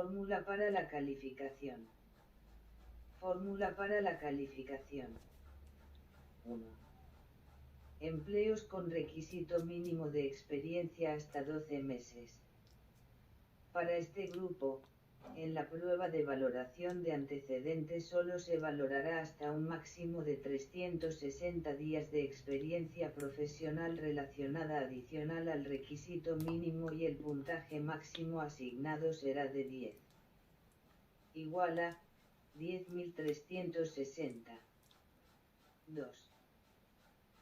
Fórmula para la calificación. Fórmula para la calificación. 1. Empleos con requisito mínimo de experiencia hasta 12 meses. Para este grupo, en la prueba de valoración de antecedentes solo se valorará hasta un máximo de 360 días de experiencia profesional relacionada adicional al requisito mínimo y el puntaje máximo asignado será de 10. Igual a 10.360. 2.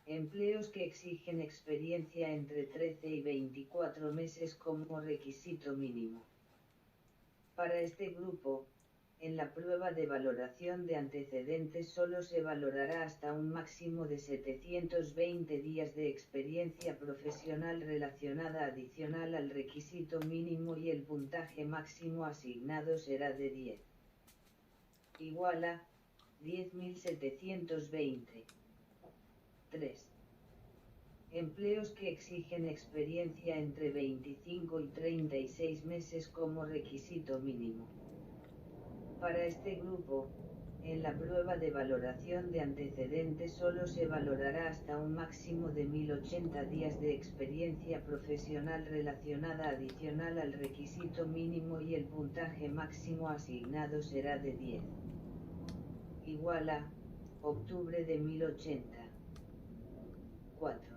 Empleos que exigen experiencia entre 13 y 24 meses como requisito mínimo. Para este grupo, en la prueba de valoración de antecedentes solo se valorará hasta un máximo de 720 días de experiencia profesional relacionada adicional al requisito mínimo y el puntaje máximo asignado será de 10. Igual a 10.720. 3. Empleos que exigen experiencia entre 25 y 36 meses como requisito mínimo. Para este grupo, en la prueba de valoración de antecedentes solo se valorará hasta un máximo de 1080 días de experiencia profesional relacionada adicional al requisito mínimo y el puntaje máximo asignado será de 10. Igual a octubre de 1080. 4.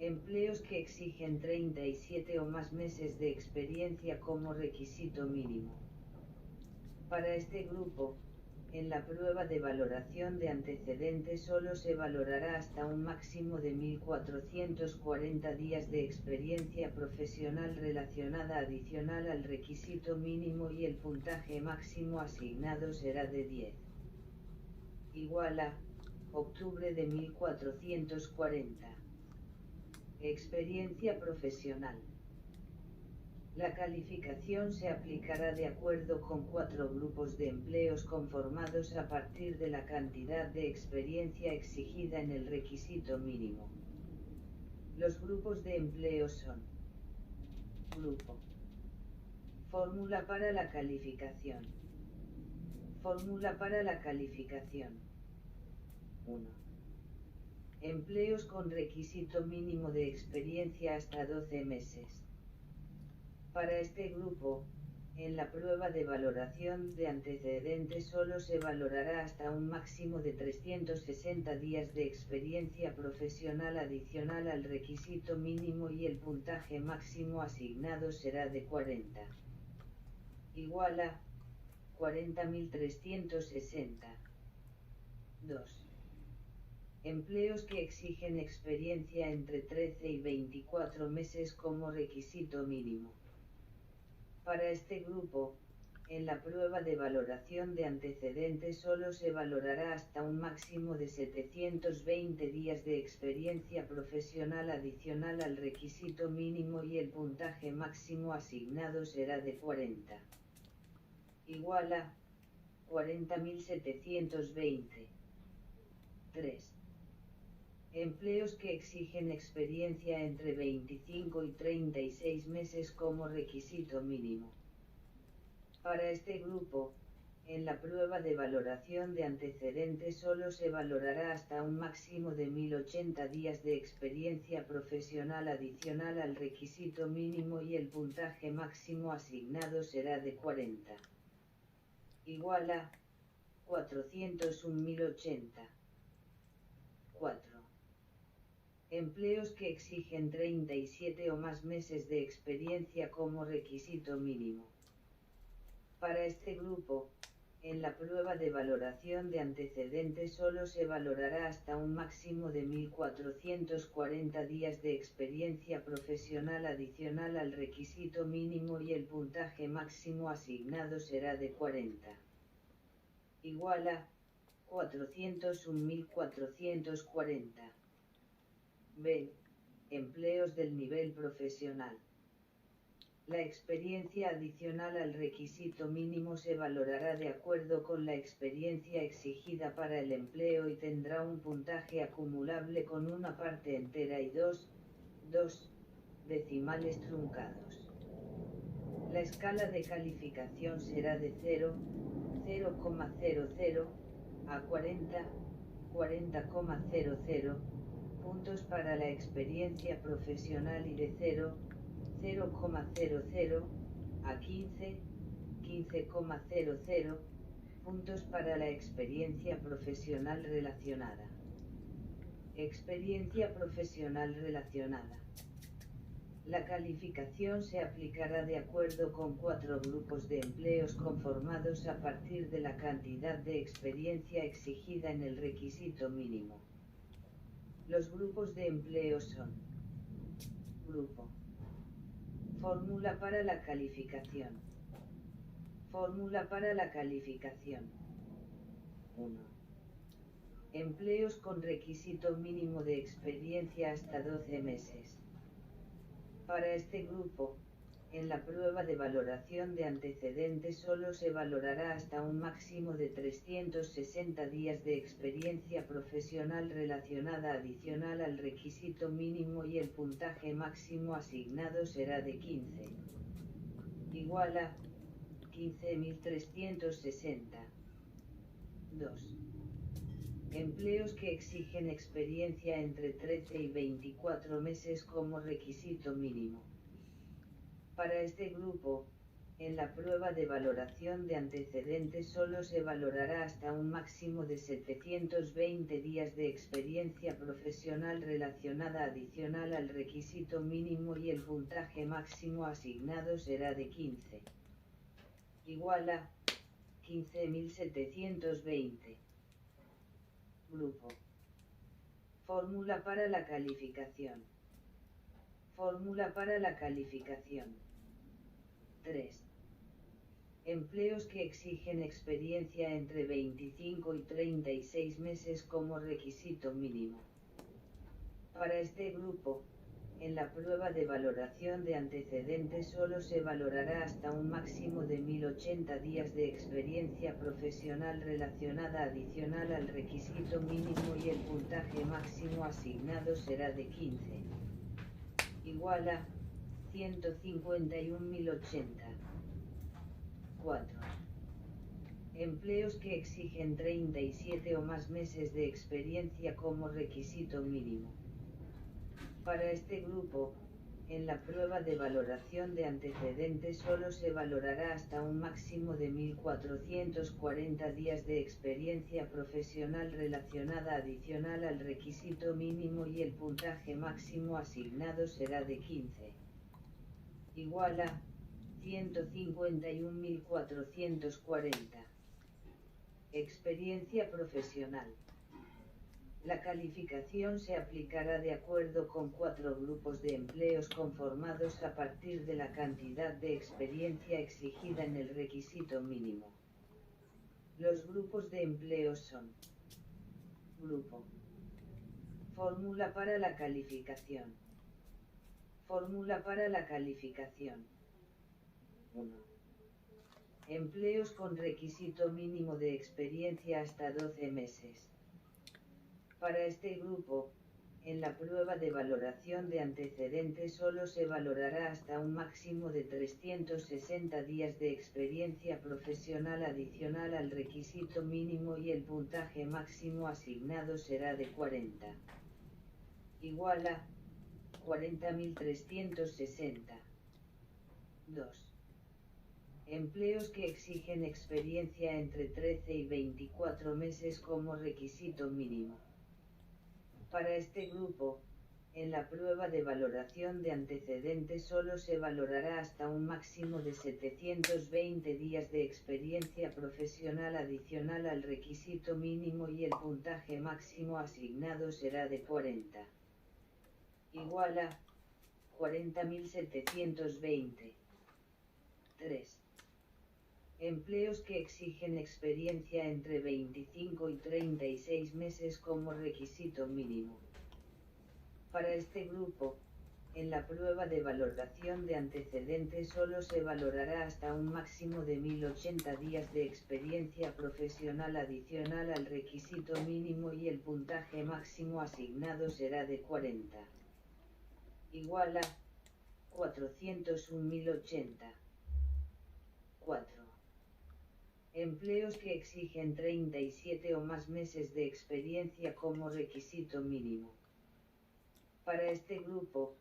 Empleos que exigen 37 o más meses de experiencia como requisito mínimo. Para este grupo, en la prueba de valoración de antecedentes solo se valorará hasta un máximo de 1440 días de experiencia profesional relacionada adicional al requisito mínimo y el puntaje máximo asignado será de 10. Igual a octubre de 1440. Experiencia profesional. La calificación se aplicará de acuerdo con 4 grupos de empleos conformados a partir de la cantidad de experiencia exigida en el requisito mínimo. Los grupos de empleo son: Grupo. Fórmula para la calificación. Fórmula para la calificación. 1. Empleos con requisito mínimo de experiencia hasta 12 meses. Para este grupo, en la prueba de valoración de antecedentes solo se valorará hasta un máximo de 360 días de experiencia profesional adicional al requisito mínimo y el puntaje máximo asignado será de 40. Igual a 40.360. 2. Empleos que exigen experiencia entre 13 y 24 meses como requisito mínimo. Para este grupo, en la prueba de valoración de antecedentes solo se valorará hasta un máximo de 720 días de experiencia profesional adicional al requisito mínimo y el puntaje máximo asignado será de 40. Igual a 40.720. 3. Empleos que exigen experiencia entre 25 y 36 meses como requisito mínimo. Para este grupo, en la prueba de valoración de antecedentes solo se valorará hasta un máximo de 1080 días de experiencia profesional adicional al requisito mínimo y el puntaje máximo asignado será de 40. Igual a 401.080. 4. Empleos que exigen 37 o más meses de experiencia como requisito mínimo. Para este grupo, en la prueba de valoración de antecedentes solo se valorará hasta un máximo de 1440 días de experiencia profesional adicional al requisito mínimo y el puntaje máximo asignado será de 40. Igual a 401.440. B. Empleos del nivel profesional. La experiencia adicional al requisito mínimo se valorará de acuerdo con la experiencia exigida para el empleo y tendrá un puntaje acumulable con una parte entera y dos decimales truncados. La escala de calificación será de 0, 0,00 a 40, 40,00 puntos para la experiencia profesional y de 0, 0,00 a 15, 15,00 puntos para la experiencia profesional relacionada. Experiencia profesional relacionada. La calificación se aplicará de acuerdo con 4 grupos de empleos conformados a partir de la cantidad de experiencia exigida en el requisito mínimo. Los grupos de empleo son: Grupo. Fórmula para la calificación. Fórmula para la calificación. 1. Empleos con requisito mínimo de experiencia hasta 12 meses. Para este grupo, en la prueba de valoración de antecedentes solo se valorará hasta un máximo de 360 días de experiencia profesional relacionada adicional al requisito mínimo y el puntaje máximo asignado será de 15. Igual a 15.360. 2. Empleos que exigen experiencia entre 13 y 24 meses como requisito mínimo. Para este grupo, en la prueba de valoración de antecedentes solo se valorará hasta un máximo de 720 días de experiencia profesional relacionada adicional al requisito mínimo y el puntaje máximo asignado será de 15. Igual a 15.720. Grupo. Fórmula para la calificación. Fórmula para la calificación. 3. Empleos que exigen experiencia entre 25 y 36 meses como requisito mínimo. Para este grupo, en la prueba de valoración de antecedentes solo se valorará hasta un máximo de 1080 días de experiencia profesional relacionada adicional al requisito mínimo y el puntaje máximo asignado será de 15. Igual a 151.080. 4. Empleos que exigen 37 o más meses de experiencia como requisito mínimo. Para este grupo, en la prueba de valoración de antecedentes solo se valorará hasta un máximo de 1440 días de experiencia profesional relacionada adicional al requisito mínimo y el puntaje máximo asignado será de 15. Igual a 151.440. Experiencia profesional. La calificación se aplicará de acuerdo con 4 grupos de empleos conformados a partir de la cantidad de experiencia exigida en el requisito mínimo. Los grupos de empleos son: Grupo. Fórmula para la calificación. Fórmula para la calificación. 1. Empleos con requisito mínimo de experiencia hasta 12 meses. Para este grupo, en la prueba de valoración de antecedentes solo se valorará hasta un máximo de 360 días de experiencia profesional adicional al requisito mínimo y el puntaje máximo asignado será de 40. Igual a 40.360. 2. Empleos que exigen experiencia entre 13 y 24 meses como requisito mínimo. Para este grupo, en la prueba de valoración de antecedentes solo se valorará hasta un máximo de 720 días de experiencia profesional adicional al requisito mínimo y el puntaje máximo asignado será de 40. Igual a 40.720. 3. Empleos que exigen experiencia entre 25 y 36 meses como requisito mínimo. Para este grupo, en la prueba de valoración de antecedentes solo se valorará hasta un máximo de 1080 días de experiencia profesional adicional al requisito mínimo y el puntaje máximo asignado será de 40. Igual a 401.080. Empleos que exigen 37 o más meses de experiencia como requisito mínimo. Para este grupo,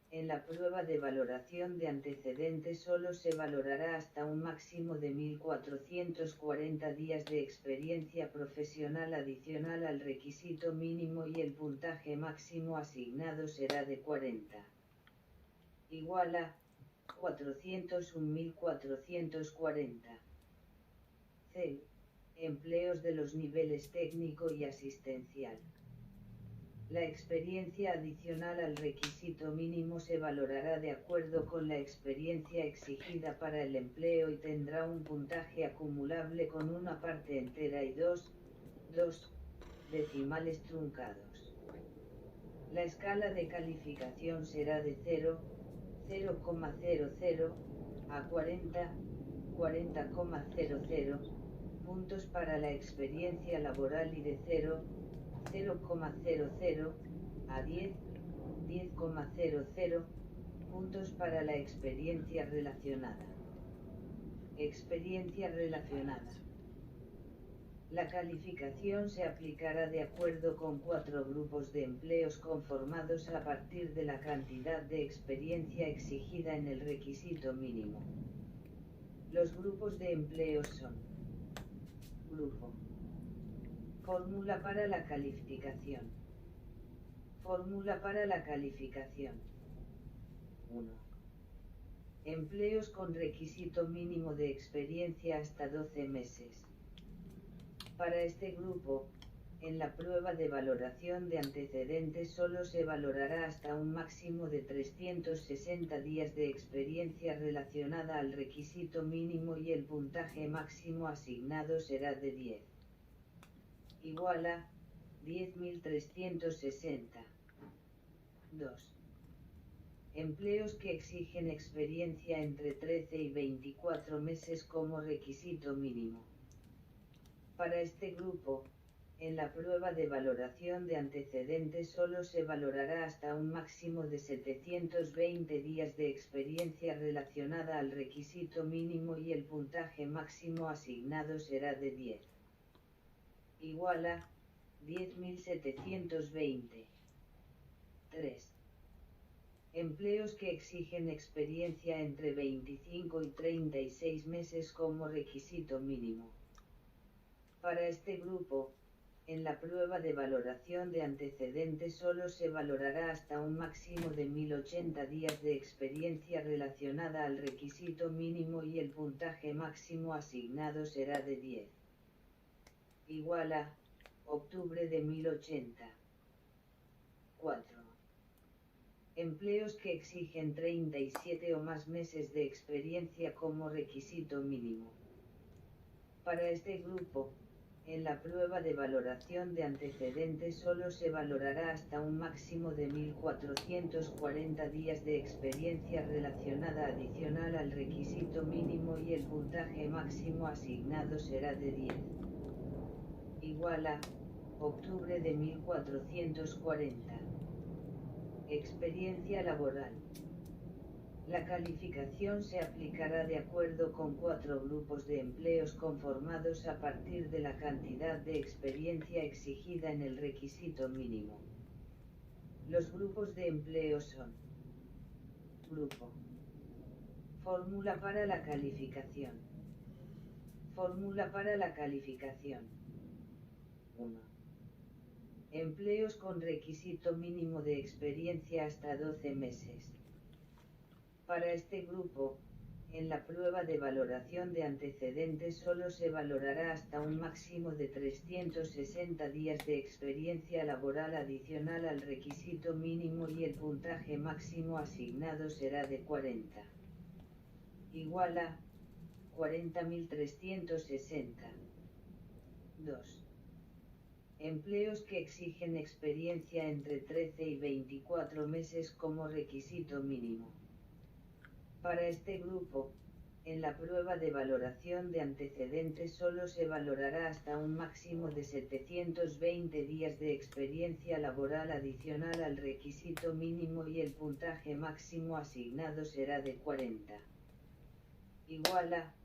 en la prueba de valoración de antecedentes solo se valorará hasta un máximo de 1.440 días de experiencia profesional adicional al requisito mínimo y el puntaje máximo asignado será de 40. Igual a 401.440. C. Empleos de los niveles técnico y asistencial. La experiencia adicional al requisito mínimo se valorará de acuerdo con la experiencia exigida para el empleo y tendrá un puntaje acumulable con una parte entera y dos decimales truncados. La escala de calificación será de 0,00 a 40,00 puntos para la experiencia laboral y de 0,00 a 10,00 puntos para la experiencia relacionada. Experiencia relacionada. La calificación se aplicará de acuerdo con 4 grupos de empleos conformados a partir de la cantidad de experiencia exigida en el requisito mínimo. Los grupos de empleos son: Grupo. Fórmula para la calificación. Fórmula para la calificación. 1. Empleos con requisito mínimo de experiencia hasta 12 meses. Para este grupo, en la prueba de valoración de antecedentes solo se valorará hasta un máximo de 360 días de experiencia relacionada al requisito mínimo y el puntaje máximo asignado será de 10. Igual a 10.360. 2. Empleos que exigen experiencia entre 13 y 24 meses como requisito mínimo. Para este grupo, en la prueba de valoración de antecedentes solo se valorará hasta un máximo de 720 días de experiencia relacionada al requisito mínimo y el puntaje máximo asignado será de 10. Igual a 10.720. 3. Empleos que exigen experiencia entre 25 y 36 meses como requisito mínimo. Para este grupo, en la prueba de valoración de antecedentes solo se valorará hasta un máximo de 1.080 días de experiencia relacionada al requisito mínimo y el puntaje máximo asignado será de 10. Igual a octubre de 1080. 4. Empleos que exigen 37 o más meses de experiencia como requisito mínimo. Para este grupo, en la prueba de valoración de antecedentes solo se valorará hasta un máximo de 1.440 días de experiencia relacionada adicional al requisito mínimo y el puntaje máximo asignado será de 10. Igual a octubre de 1440. Experiencia laboral. La calificación se aplicará de acuerdo con 4 grupos de empleos conformados a partir de la cantidad de experiencia exigida en el requisito mínimo. Los grupos de empleos son: Grupo. Fórmula para la calificación. Fórmula para la calificación. 1. Empleos con requisito mínimo de experiencia hasta 12 meses. Para este grupo, en la prueba de valoración de antecedentes solo se valorará hasta un máximo de 360 días de experiencia laboral adicional al requisito mínimo y el puntaje máximo asignado será de 40. Igual a 40.360. 2. Empleos que exigen experiencia entre 13 y 24 meses como requisito mínimo. Para este grupo, en la prueba de valoración de antecedentes solo se valorará hasta un máximo de 720 días de experiencia laboral adicional al requisito mínimo y el puntaje máximo asignado será de 40. Igual a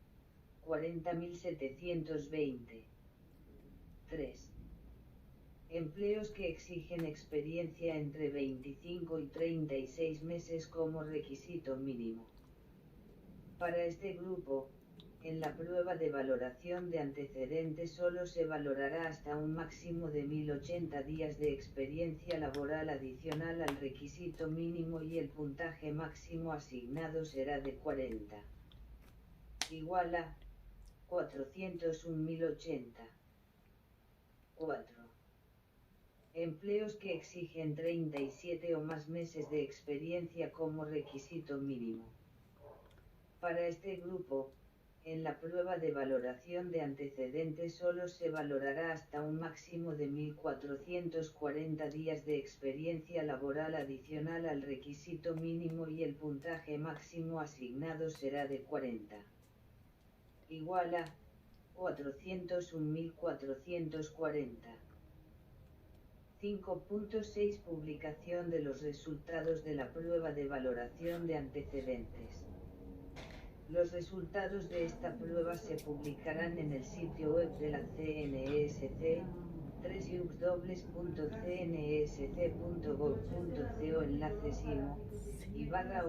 40.720. 3. Empleos que exigen experiencia entre 25 y 36 meses como requisito mínimo. Para este grupo, en la prueba de valoración de antecedentes solo se valorará hasta un máximo de 1080 días de experiencia laboral adicional al requisito mínimo y el puntaje máximo asignado será de 40. Igual a 401.080. 4. Empleos que exigen 37 o más meses de experiencia como requisito mínimo. Para este grupo, en la prueba de valoración de antecedentes solo se valorará hasta un máximo de 1440 días de experiencia laboral adicional al requisito mínimo y el puntaje máximo asignado será de 40. Igual a 401.440. 5.6 Publicación de los resultados de la prueba de valoración de antecedentes. Los resultados de esta prueba se publicarán en el sitio web de la CNESC, www.cnsc.gov.co /simo,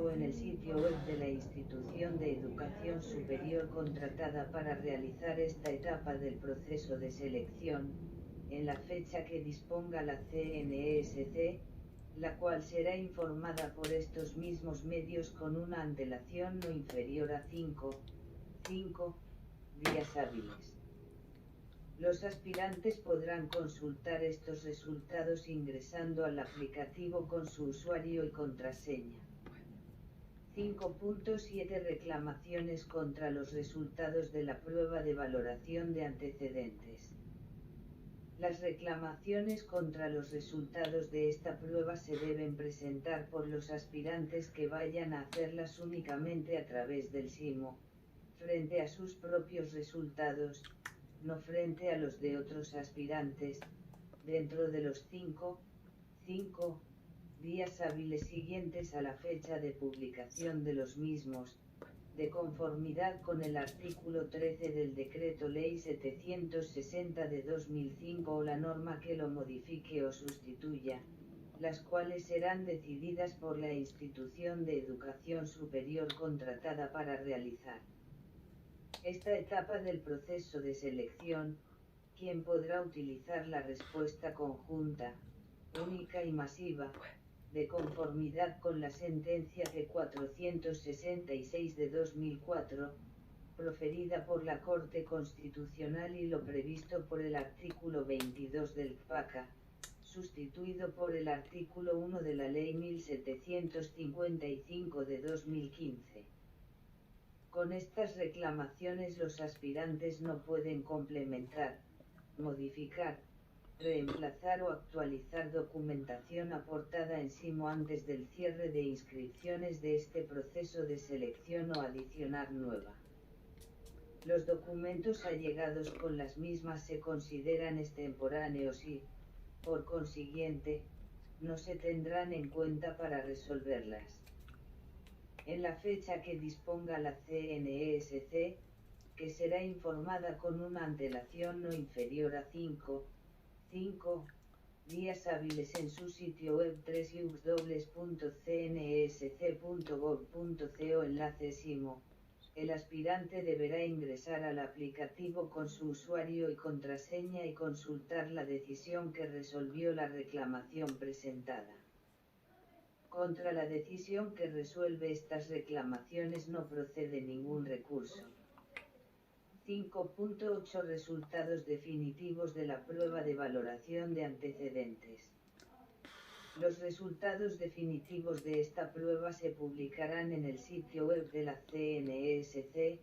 o en el sitio web de la institución de educación superior contratada para realizar esta etapa del proceso de selección, en la fecha que disponga la CNESC, la cual será informada por estos mismos medios con una antelación no inferior a 5 días hábiles. Los aspirantes podrán consultar estos resultados ingresando al aplicativo con su usuario y contraseña. 5.7 Reclamaciones contra los resultados de la prueba de valoración de antecedentes. Las reclamaciones contra los resultados de esta prueba se deben presentar por los aspirantes que vayan a hacerlas únicamente a través del SIMO, frente a sus propios resultados, no frente a los de otros aspirantes, dentro de los 5 días hábiles siguientes a la fecha de publicación de los mismos, de conformidad con el artículo 13 del Decreto Ley 760 de 2005 o la norma que lo modifique o sustituya, las cuales serán decididas por la institución de educación superior contratada para realizar esta etapa del proceso de selección, quien podrá utilizar la respuesta conjunta, única y masiva, de conformidad con la sentencia C-466 de 2004, proferida por la Corte Constitucional y lo previsto por el artículo 22 del CPACA, sustituido por el artículo 1 de la Ley 1755 de 2015. Con estas reclamaciones los aspirantes no pueden complementar, modificar, reemplazar o actualizar documentación aportada en SIMO antes del cierre de inscripciones de este proceso de selección o adicionar nueva. Los documentos allegados con las mismas se consideran extemporáneos y, por consiguiente, no se tendrán en cuenta para resolverlas. En la fecha que disponga la CNESC, que será informada con una antelación no inferior a 5 días hábiles en su sitio web www.cnsc.gov.co /simo, el aspirante deberá ingresar al aplicativo con su usuario y contraseña y consultar la decisión que resolvió la reclamación presentada. Contra la decisión que resuelve estas reclamaciones no procede ningún recurso. 5.8 Resultados definitivos de la prueba de valoración de antecedentes. Los resultados definitivos de esta prueba se publicarán en el sitio web de la CNESC,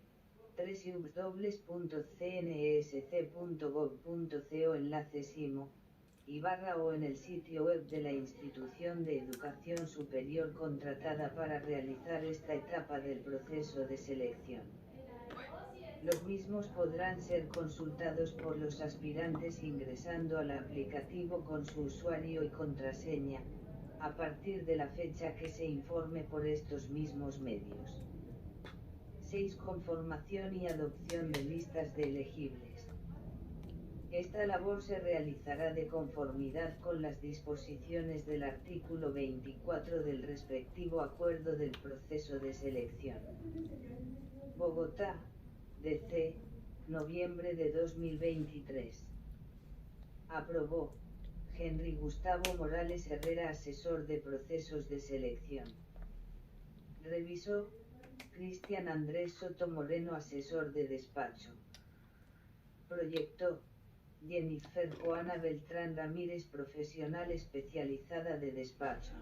www.cnsc.gov.co /simo, o en el sitio web de la institución de educación superior contratada para realizar esta etapa del proceso de selección. Los mismos podrán ser consultados por los aspirantes ingresando al aplicativo con su usuario y contraseña, a partir de la fecha que se informe por estos mismos medios. 6. Conformación y adopción de listas de elegibles. Esta labor se realizará de conformidad con las disposiciones del artículo 24 del respectivo acuerdo del proceso de selección. Bogotá, DC, noviembre de 2023. Aprobó, Henry Gustavo Morales Herrera, asesor de procesos de selección. Revisó, Cristian Andrés Soto Moreno, asesor de despacho. Proyectó, Jennifer Joana Beltrán Ramírez, profesional especializada de despacho.